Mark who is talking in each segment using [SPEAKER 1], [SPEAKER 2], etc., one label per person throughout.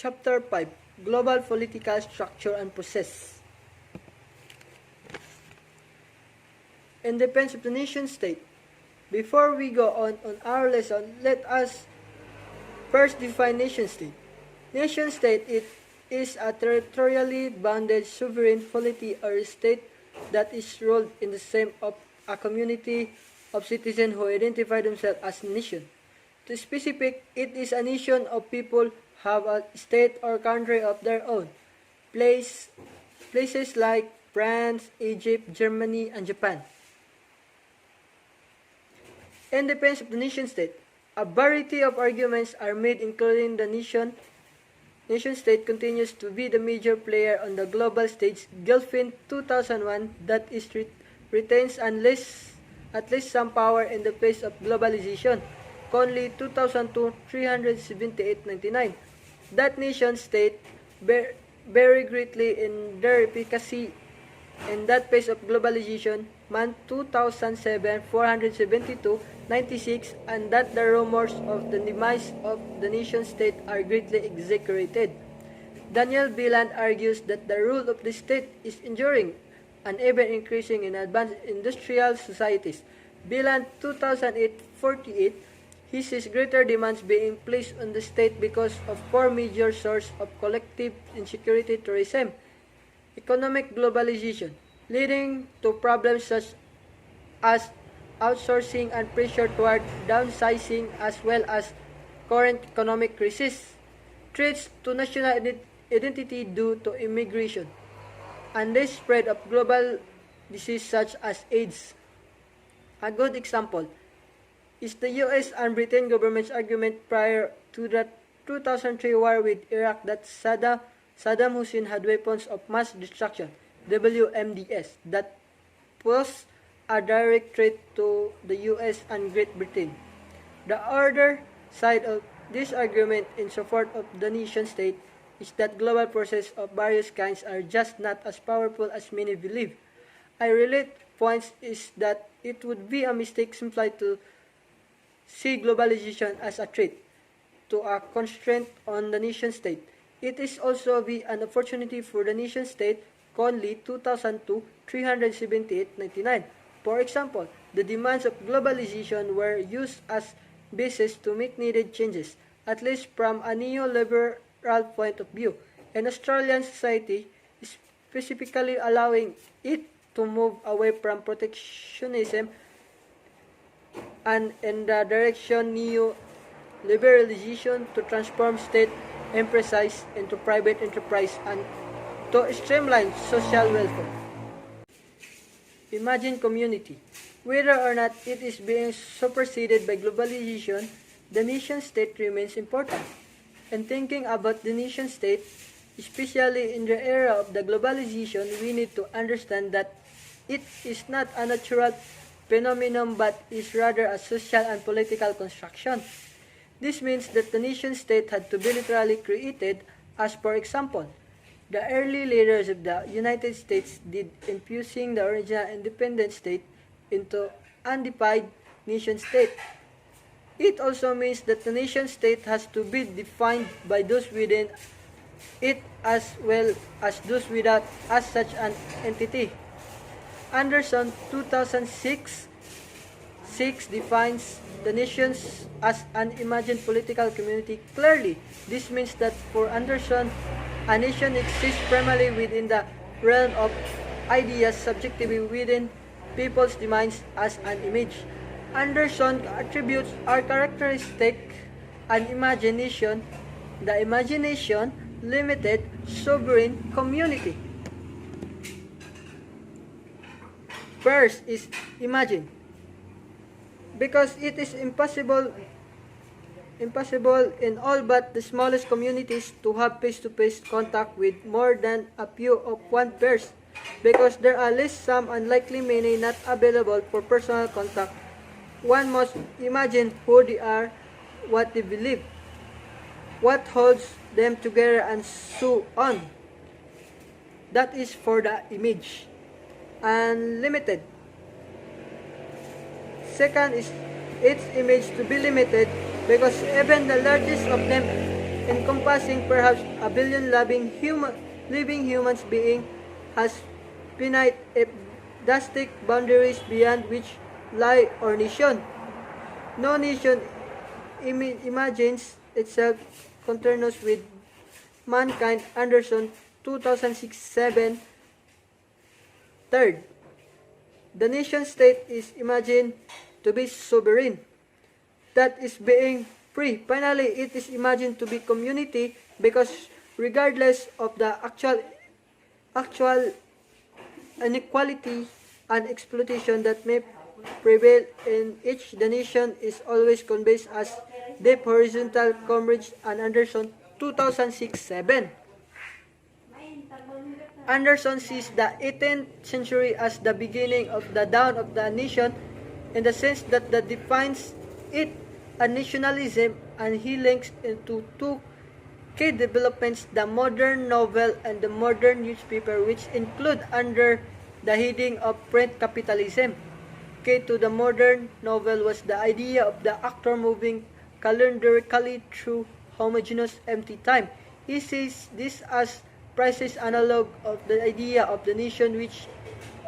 [SPEAKER 1] Chapter 5, Global Political Structure and Process. Independence of the nation-state. Before we go on our lesson, let us first define nation-state. Nation-state is a territorially bounded sovereign polity or state that is ruled in the same of a community of citizens who identify themselves as nation. To specific, it is a nation of people have a state or country of their own. Places like France, Egypt, Germany, and Japan. Independence of the nation-state. A variety of arguments are made including the nation-state continues to be the major player on the global stage. Gelfand 2001 that is retains at least some power in the face of globalization. Conley 2002 378-99 that nation-state vary greatly in their efficacy in that phase of globalization. Mann 2007 472-96 and that the rumors of the demise of the nation-state are greatly exaggerated. Daniel Bieland argues that the rule of the state is enduring and even increasing in advanced industrial societies. Bieland 2008-48 he sees greater demands being placed on the state because of four major sources of collective insecurity tourism, economic globalization, leading to problems such as outsourcing and pressure toward downsizing as well as current economic crisis, threats to national identity due to immigration, and the spread of global disease such as AIDS. A good example is the U.S. and Britain government's argument prior to the 2003 war with Iraq that Saddam Hussein had weapons of mass destruction, WMDs, that posed a direct threat to the U.S. and Great Britain. The other side of this argument in support of the nation-state is that global processes of various kinds are just not as powerful as many believe. A related point is that it would be a mistake simply to see globalization as a threat to a constraint on the nation-state. It is also be an opportunity for the nation-state. Conley 2002 378-99. For example, the demands of globalization were used as basis to make needed changes, at least from a neoliberal point of view, in Australian society, specifically allowing it to move away from protectionism and in the direction neo-liberalization to transform state enterprise into private enterprise and to streamline social welfare. Imagine community. Whether or not it is being superseded by globalization, the nation-state remains important. In thinking about the nation-state, especially in the era of the globalization, we need to understand that it is not a natural phenomenon but is rather a social and political construction. This means that the nation-state had to be literally created, as for example, the early leaders of the United States did, infusing the original independent state into undivided nation-state. It also means that the nation-state has to be defined by those within it as well as those without as such an entity. Anderson 2006 defines the nations as an imagined political community. Clearly, this means that for Anderson, a nation exists primarily within the realm of ideas subjectively within people's minds as an image. Anderson attributes our characteristic and imagination, the imagination, limited, sovereign community. First is imagine. Because it is impossible in all but the smallest communities to have face-to-face contact with more than a few of one person, because there are at least some unlikely many not available for personal contact. One must imagine who they are, what they believe, what holds them together, and so on. That is for the image. Unlimited. Second is its image to be limited because even the largest of them encompassing perhaps a billion living humans being, has finite drastic boundaries beyond which lie our nation. No nation imagines itself continuous with mankind. Anderson, 2006-7. Third, the nation state is imagined to be sovereign, that is being free. Finally, it is imagined to be community because regardless of the actual inequality and exploitation that may prevail in each, the nation is always conveyed as deep horizontal comrades. And Anderson, 2006-7. Anderson sees the 18th century as the beginning of the dawn of the nation in the sense that defines it a nationalism, and he links into two key developments, the modern novel and the modern newspaper, which include under the heading of print capitalism. Key to the modern novel was the idea of the actor moving calendarically through homogeneous empty time. He sees this as precise analog of the idea of the nation, which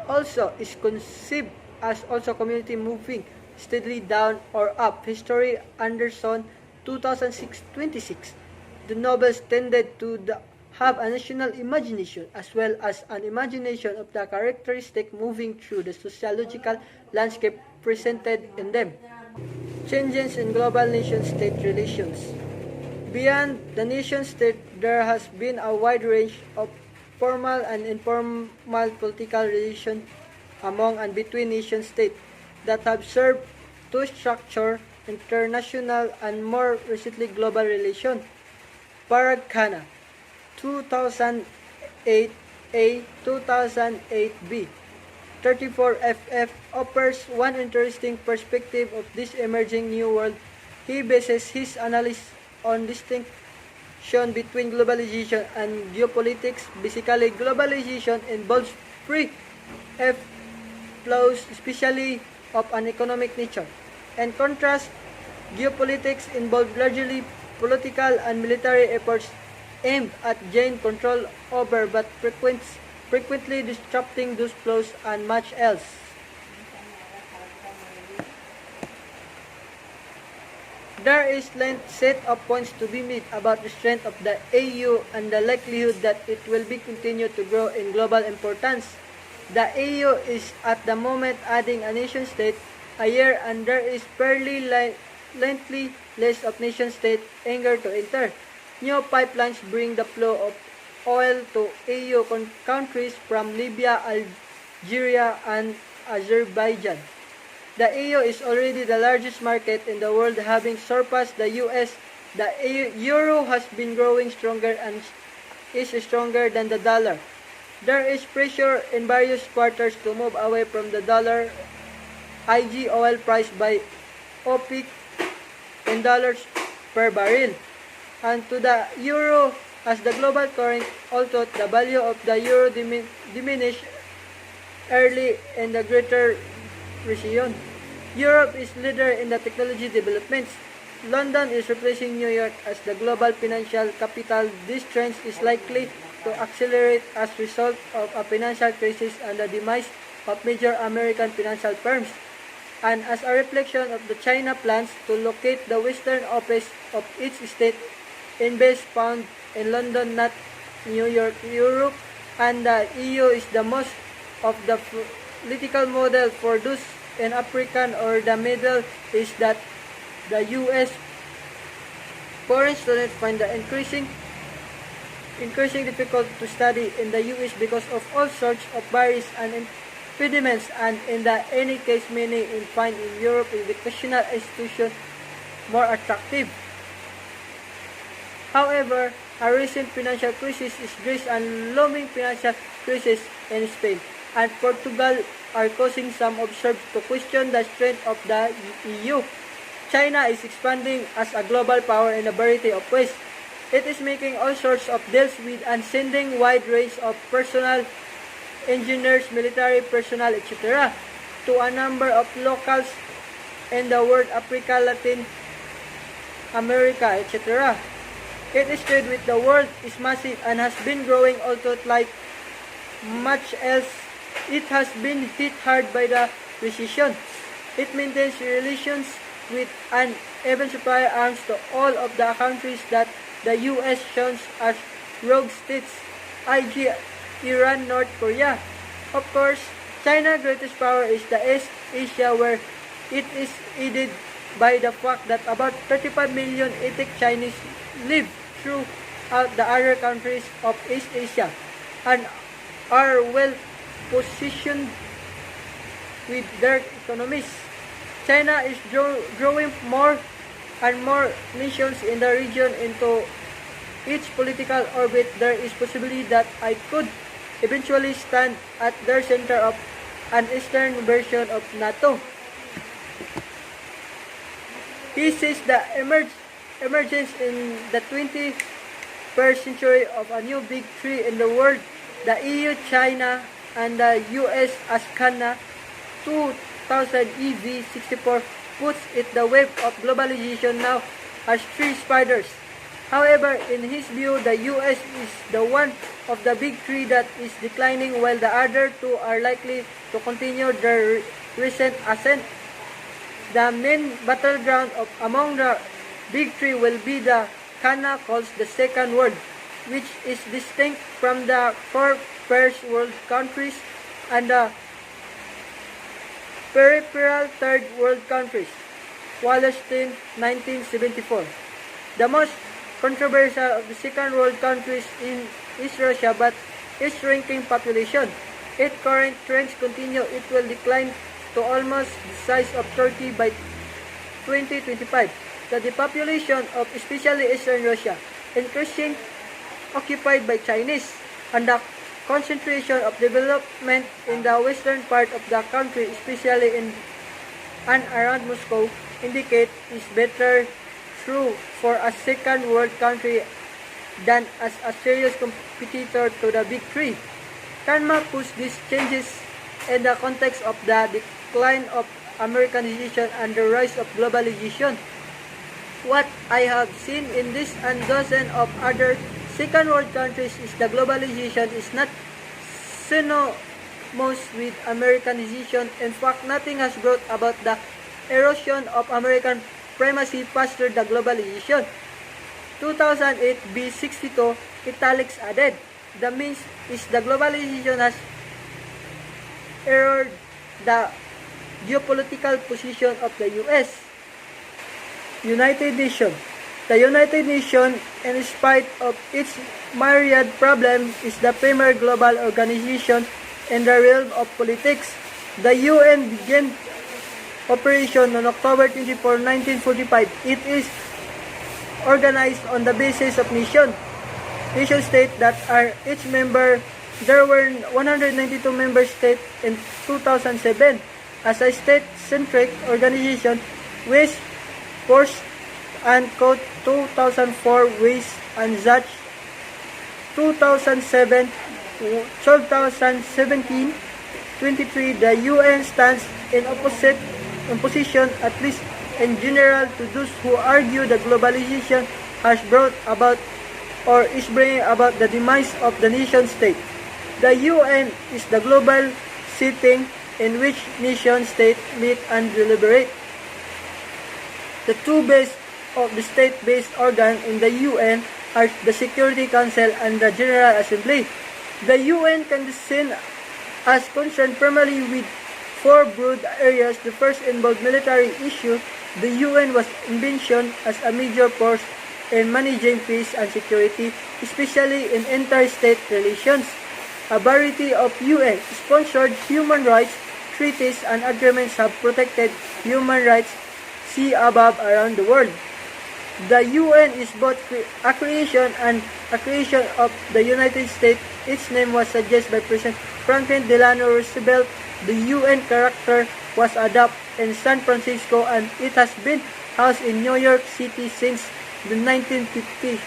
[SPEAKER 1] also is conceived as also community moving steadily down or up. History, Anderson, 2006-26. The novels tended to have a national imagination as well as an imagination of the characteristic moving through the sociological landscape presented in them. Changes in global nation-state relations. Beyond the nation-state, there has been a wide range of formal and informal political relations among and between nation-states that have served to structure international and more recently global relations. Parag Khanna, 2008A, 2008B. 34FF offers one interesting perspective of this emerging new world. He bases his analysis on distinction between globalization and geopolitics. Basically, globalization involves free flows, especially of an economic nature. In contrast, geopolitics involves largely political and military efforts aimed at gaining control over, but frequently disrupting those flows and much else. There is a set of points to be made about the strength of the AU and the likelihood that it will be continue to grow in global importance. The AU is at the moment adding a nation state a year, and there is fairly lengthy list of nation state eager to enter. New pipelines bring the flow of oil to AU countries from Libya, Algeria, and Azerbaijan. The EU is already the largest market in the world, having surpassed the US. The euro has been growing stronger and is stronger than the dollar. There is pressure in various quarters to move away from the dollar IG oil price by OPEC in dollars per barrel, and to the euro as the global current, although the value of the euro diminished early in the Greater Recession. Europe is leader in the technology developments. London is replacing New York as the global financial capital. This trend is likely to accelerate as a result of a financial crisis and the demise of major American financial firms, and as a reflection of the China plans to locate the western office of its state in base found in London, not New York. Europe and the EU is the most of the political model for those in African or the Middle East that the US foreign students find the increasing difficult to study in the US because of all sorts of barriers and impediments, and in any case many find in Europe educational institutions more attractive. However, a recent financial crisis in Greece and looming financial crisis in Spain and Portugal are causing some observers to question the strength of the EU. China is expanding as a global power in a variety of ways. It is making all sorts of deals with and sending wide range of personnel, engineers, military personnel, etc. to a number of locals in the world, Africa, Latin America, etc. Its trade with the world is massive and has been growing, although like much else, it has been hit hard by the recession. It maintains relations with an even supply arms to all of the countries that the U.S. shows as rogue states, e.g. Iran, North Korea. Of course, China's greatest power is the East Asia, where it is aided by the fact that about 35 million ethnic Chinese live throughout the other countries of East Asia and are well positioned with their economies. China is drawing more and more nations in the region into its political orbit. There is possibility that I could eventually stand at their center of an eastern version of NATO. He sees the emergence in the 21st century of a new big three in the world, the EU, China, and the US as Kana 2000 EV64 puts it the wave of globalization now as three spiders. However, in his view, the US is the one of the big three that is declining, while the other two are likely to continue their recent ascent. The main battleground among the big three will be the Kana calls the second world, which is distinct from the four first world countries and the peripheral third world countries. Wallerstein, 1974. The most controversial of the second world countries is Russia, but its shrinking population. If current trends continue, it will decline to almost the size of Turkey by 2025. The depopulation of especially Eastern Russia, increasing occupied by Chinese, and the concentration of development in the western part of the country, especially in and around Moscow, indicate is better true for a second world country than as a serious competitor to the big three. Kanma puts these changes in the context of the decline of Americanization and the rise of globalization. What I have seen in this and dozens of other second world countries is the globalization is not synonymous with Americanization. In fact, nothing has brought about the erosion of American primacy faster than globalization. 2008 B62 italics added. The means is the globalization has eroded the geopolitical position of the U.S. United Nations. The United Nations, in spite of its myriad problems, is the premier global organization in the realm of politics. The UN began operation on October 24, 1945. It is organized on the basis of nation states that are each member. There were 192 member states in 2007. As a state-centric organization, which forced and code 2004 ways and such 2007 2017 23, the UN stands in opposition, at least in general, to those who argue that globalization has brought about or is bringing about the demise of the nation state. The UN is the global setting in which nation states meet and deliberate. The two base of the state-based organ in the UN are the Security Council and the General Assembly. The UN can be seen as concerned primarily with four broad areas. The first involved military issues. The UN was envisioned as a major force in managing peace and security, especially in interstate relations. A variety of UN-sponsored human rights treaties and agreements have protected human rights, see above, around the world. The UN is both a creation and a creation of the United States. Its name was suggested by President Franklin Delano Roosevelt. The UN character was adopted in San Francisco, and it has been housed in New York City since the 1950s.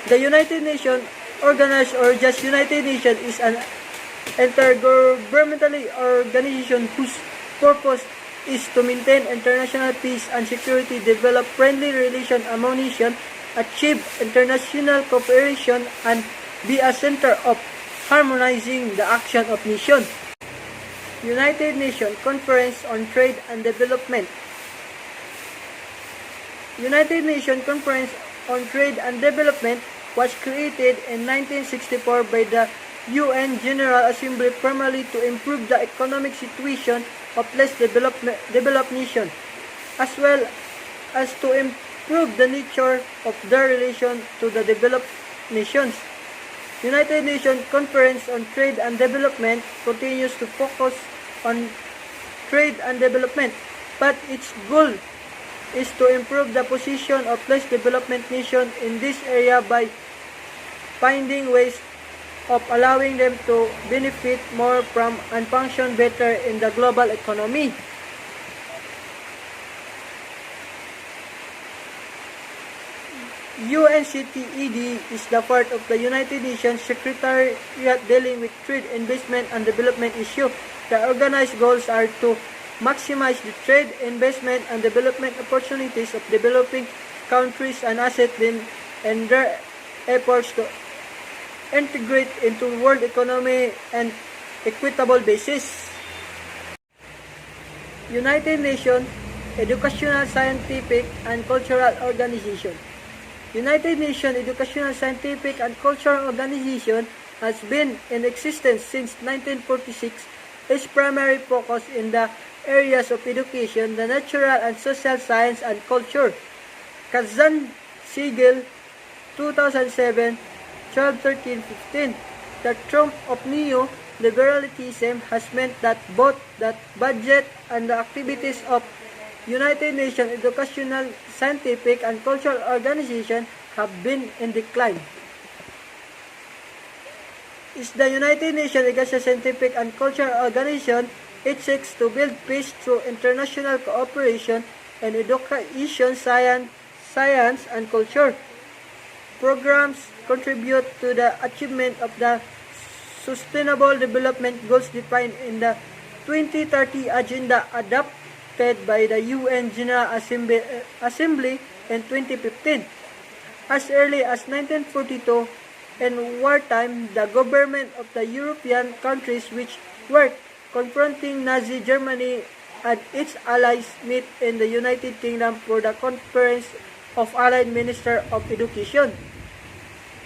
[SPEAKER 1] The United Nations, organized or just United Nations, is an intergovernmental organization whose purpose is to maintain international peace and security, develop friendly relations among nations, achieve international cooperation, and be a center of harmonizing the action of nations. United Nations Conference on Trade and Development. United Nations Conference on Trade and Development was created in 1964 by the UN General Assembly primarily to improve the economic situation of less developed nations, as well as to improve the nature of their relation to the developed nations. United Nations Conference on Trade and Development continues to focus on trade and development, but its goal is to improve the position of less developed nations in this area by finding ways of allowing them to benefit more from and function better in the global economy. UNCTAD is the part of the United Nations Secretariat dealing with trade, investment, and development issues. The organized goals are to maximize the trade, investment, and development opportunities of developing countries and assets in their efforts to integrate into world economy and equitable basis. United Nations Educational, Scientific, and Cultural Organization. United Nations Educational, Scientific, and Cultural Organization has been in existence since 1946. Its primary focus in the areas of education, the natural and social science, and culture. Kazan Siegel, 2007, 12, 13, 15. The trump of neo-liberalism has meant that both the budget and the activities of United Nations Educational, Scientific, and Cultural Organization have been in decline. Is the United Nations Educational, Scientific, and Cultural Organization. It seeks to build peace through international cooperation and education, science, and culture. Programs contribute to the achievement of the Sustainable Development Goals defined in the 2030 Agenda adopted by the UN General Assembly in 2015. As early as 1942, in wartime, the government of the European countries which were confronting Nazi Germany and its allies met in the United Kingdom for the Conference of Allied Ministers of Education.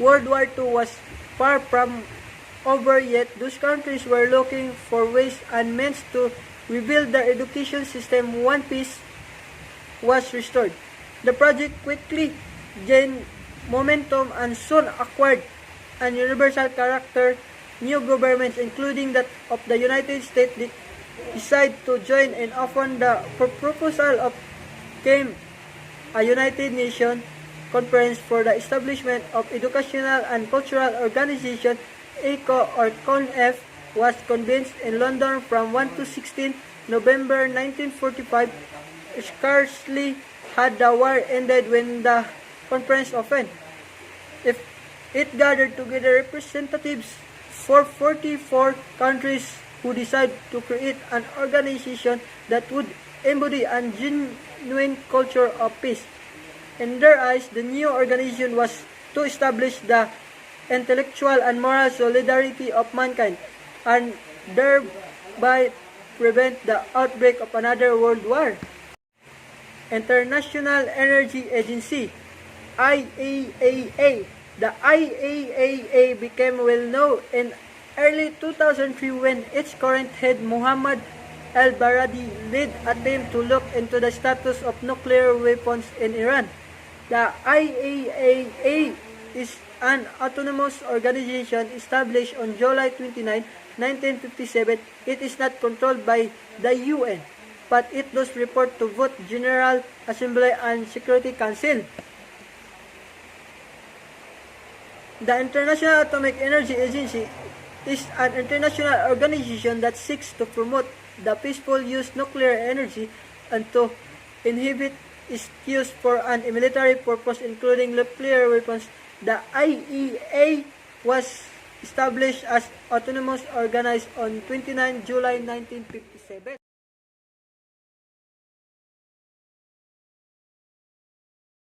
[SPEAKER 1] World War II was far from over, yet those countries were looking for ways and means to rebuild their education system once peace was restored. The project quickly gained momentum and soon acquired an universal character. New governments, including that of the United States, decided to join, and often the proposal of came a United Nations Conference for the establishment of Educational and Cultural Organization, ECO or CONF, was convened in London from 1 to 16 November 1945. Scarcely had the war ended when the conference opened. It gathered together representatives for 44 countries who decided to create an organization that would embody a genuine culture of peace. In their eyes, the new organization was to establish the intellectual and moral solidarity of mankind and thereby prevent the outbreak of another world war. International Energy Agency, IAEA. The IAEA became well known in early 2003 when its current head, Muhammad al-Baradi, led a team to look into the status of nuclear weapons in Iran. The IAEA is an autonomous organization established on July 29, 1957. It is not controlled by the UN, but it does report to both General Assembly and Security Council. The International Atomic Energy Agency is an international organization that seeks to promote the peaceful use of nuclear energy and to inhibit its use for a military purpose, including nuclear weapons. The IAEA was established as autonomous organized on 29 July 1957.